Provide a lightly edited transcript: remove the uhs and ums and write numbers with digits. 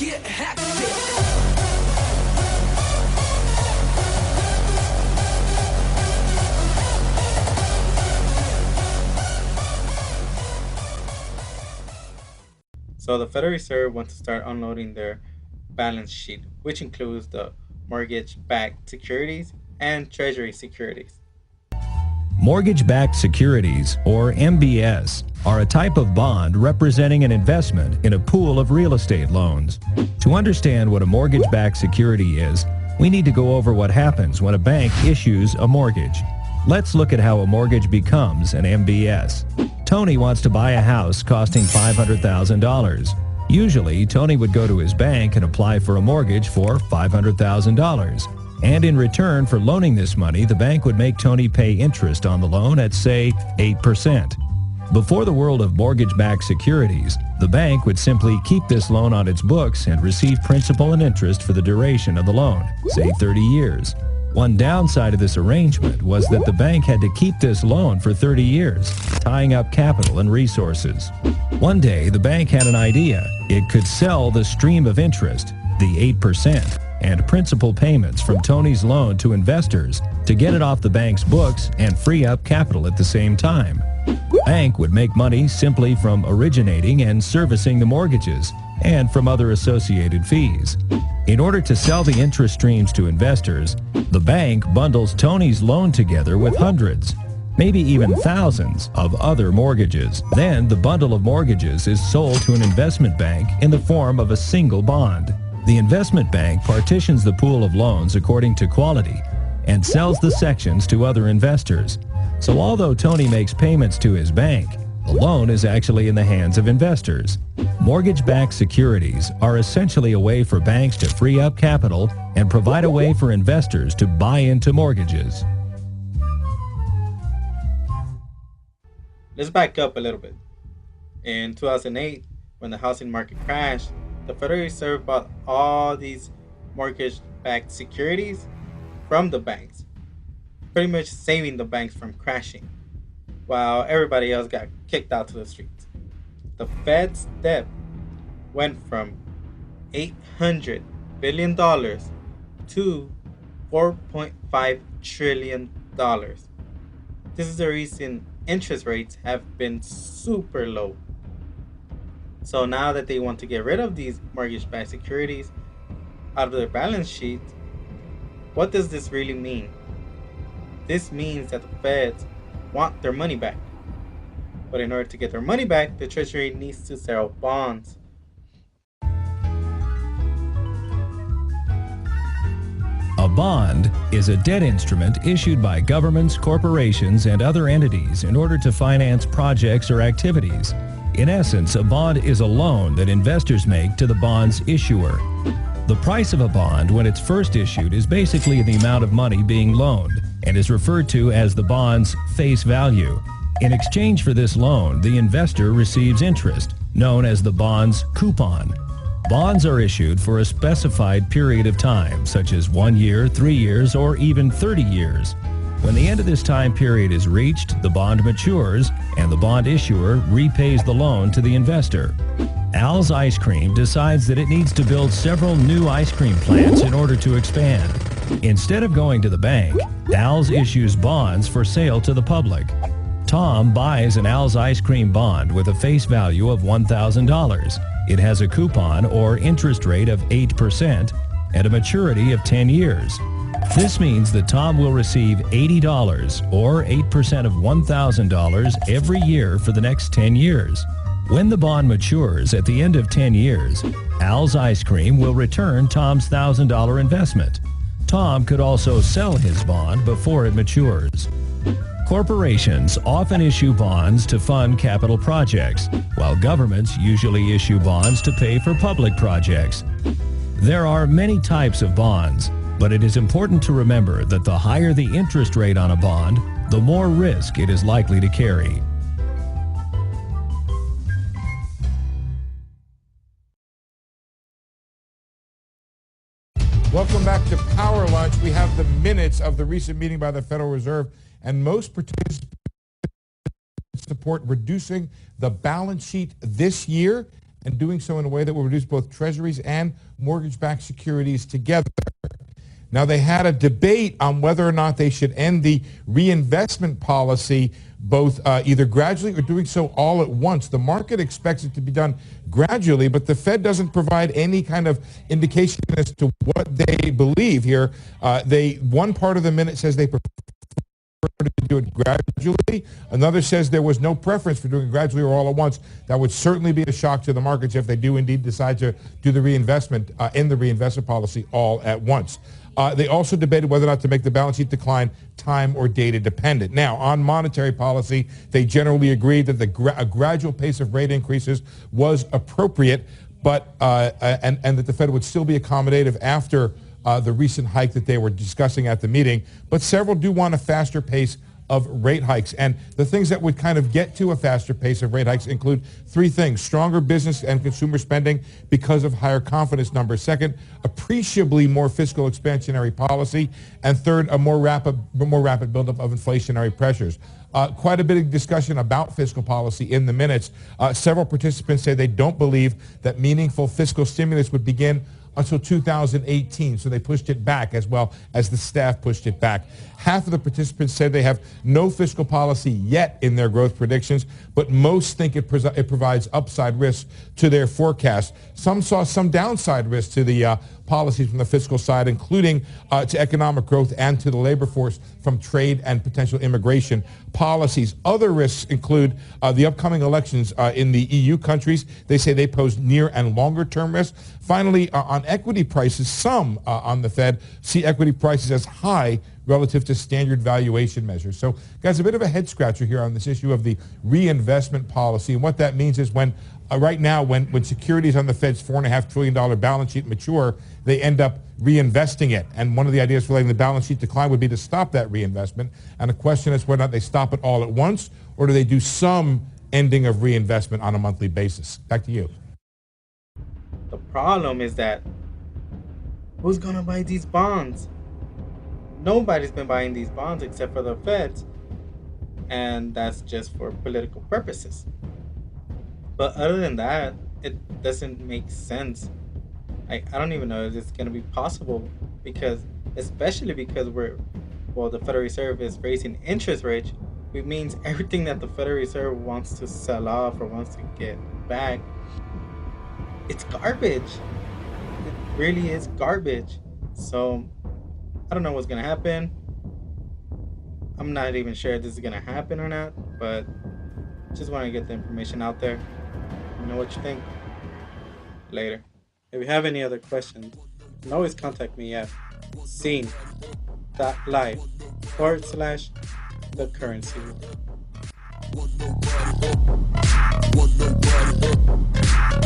get hectic. So the Federal Reserve wants to start unloading their balance sheet, which includes the mortgage-backed securities and treasury securities. Mortgage-backed securities, or MBS, are a type of bond representing an investment in a pool of real estate loans. To understand what a mortgage-backed security is, we need to go over what happens when a bank issues a mortgage. Let's look at how a mortgage becomes an MBS. Tony wants to buy a house costing $500,000. Usually, Tony would go to his bank and apply for a mortgage for $500,000. And in return for loaning this money, the bank would make Tony pay interest on the loan at, say, 8%. Before the world of mortgage-backed securities, the bank would simply keep this loan on its books and receive principal and interest for the duration of the loan, say 30 years. One downside of this arrangement was that the bank had to keep this loan for 30 years, tying up capital and resources. One day, the bank had an idea. It could sell the stream of interest, the 8%, and principal payments from Tony's loan to investors to get it off the bank's books and free up capital at the same time. The bank would make money simply from originating and servicing the mortgages and from other associated fees. In order to sell the interest streams to investors, the bank bundles Tony's loan together with hundreds, maybe even thousands, of other mortgages. Then the bundle of mortgages is sold to an investment bank in the form of a single bond. The investment bank partitions the pool of loans according to quality and sells the sections to other investors. So although Tony makes payments to his bank, the loan is actually in the hands of investors. Mortgage-backed securities are essentially a way for banks to free up capital and provide a way for investors to buy into mortgages. Let's back up a little bit. In 2008, when the housing market crashed, the Federal Reserve bought all these mortgage-backed securities from the banks, pretty much saving the banks from crashing, while everybody else got kicked out to the streets. The Fed's debt went from $800 billion to $4.5 trillion. This is the reason interest rates have been super low. So now that they want to get rid of these mortgage-backed securities out of their balance sheet, what does this really mean? This means that the Feds want their money back. But in order to get their money back, the Treasury needs to sell bonds. A bond is a debt instrument issued by governments, corporations, and other entities in order to finance projects or activities. In essence, a bond is a loan that investors make to the bond's issuer. The price of a bond when it's first issued is basically the amount of money being loaned and is referred to as the bond's face value. In exchange for this loan, the investor receives interest, known as the bond's coupon. Bonds are issued for a specified period of time, such as 1 year, 3 years, or even 30 years. When the end of this time period is reached, the bond matures and the bond issuer repays the loan to the investor. Al's Ice Cream decides that it needs to build several new ice cream plants in order to expand. Instead of going to the bank, Al's issues bonds for sale to the public. Tom buys an Al's Ice Cream bond with a face value of $1,000. It has a coupon or interest rate of 8% and a maturity of 10 years. This means that Tom will receive $80 or 8% of $1,000 every year for the next 10 years. When the bond matures at the end of 10 years, Al's Ice Cream will return Tom's $1,000 investment. Tom could also sell his bond before it matures. Corporations often issue bonds to fund capital projects, while governments usually issue bonds to pay for public projects. There are many types of bonds, but it is important to remember that the higher the interest rate on a bond, the more risk it is likely to carry. Welcome back to Power Lunch. We have the minutes of the recent meeting by the Federal Reserve, and most participants support reducing the balance sheet this year and doing so in a way that will reduce both treasuries and mortgage-backed securities together. Now, they had a debate on whether or not they should end the reinvestment policy, both either gradually or doing so all at once. The market expects it to be done gradually, but the Fed doesn't provide any kind of indication as to what they believe here. One part of the minute says they prefer to do it gradually. Another says there was no preference for doing it gradually or all at once. That would certainly be a shock to the markets if they do indeed decide to do the reinvestment, end the reinvestment policy all at once. They also debated whether or not to make the balance sheet decline time or data dependent. Now, on monetary policy, they generally agreed that a gradual pace of rate increases was appropriate, but and that the Fed would still be accommodative after the recent hike that they were discussing at the meeting. But several do want a faster pace of rate hikes. And the things that would kind of get to a faster pace of rate hikes include three things: stronger business and consumer spending because of higher confidence numbers; second, appreciably more fiscal expansionary policy; and third, a more rapid buildup of inflationary pressures. Quite a bit of discussion about fiscal policy in the minutes. Several participants say they don't believe that meaningful fiscal stimulus would begin until 2018, so they pushed it back as well as the staff pushed it back. Half of the participants said they have no fiscal policy yet in their growth predictions, but most think it provides upside risk to their forecast. Some saw some downside risk to the policies from the fiscal side, including to economic growth and to the labor force from trade and potential immigration policies. Other risks include the upcoming elections in the EU countries. They say they pose near and longer term risks. Finally, on equity prices, some on the Fed see equity prices as high relative to standard valuation measures. So, guys, a bit of a head scratcher here on this issue of the reinvestment policy. And what that means is when right now, when securities on the Fed's $4.5 trillion balance sheet mature, they end up reinvesting it. And one of the ideas for letting the balance sheet decline would be to stop that reinvestment. And the question is whether or not they stop it all at once, or do they do some ending of reinvestment on a monthly basis? Back to you. The problem is that who's going to buy these bonds? Nobody's been buying these bonds except for the Feds. And that's just for political purposes. But other than that, it doesn't make sense. I don't even know if it's going to be possible, because especially because the Federal Reserve is raising interest rates, which means everything that the Federal Reserve wants to sell off or wants to get back, it's garbage. It really is garbage. So I don't know what's going to happen. I'm not even sure if this is going to happen or not, but just want to get the information out there. You know what you think? Later. If you have any other questions, you can always contact me at scene.live/thecurrency.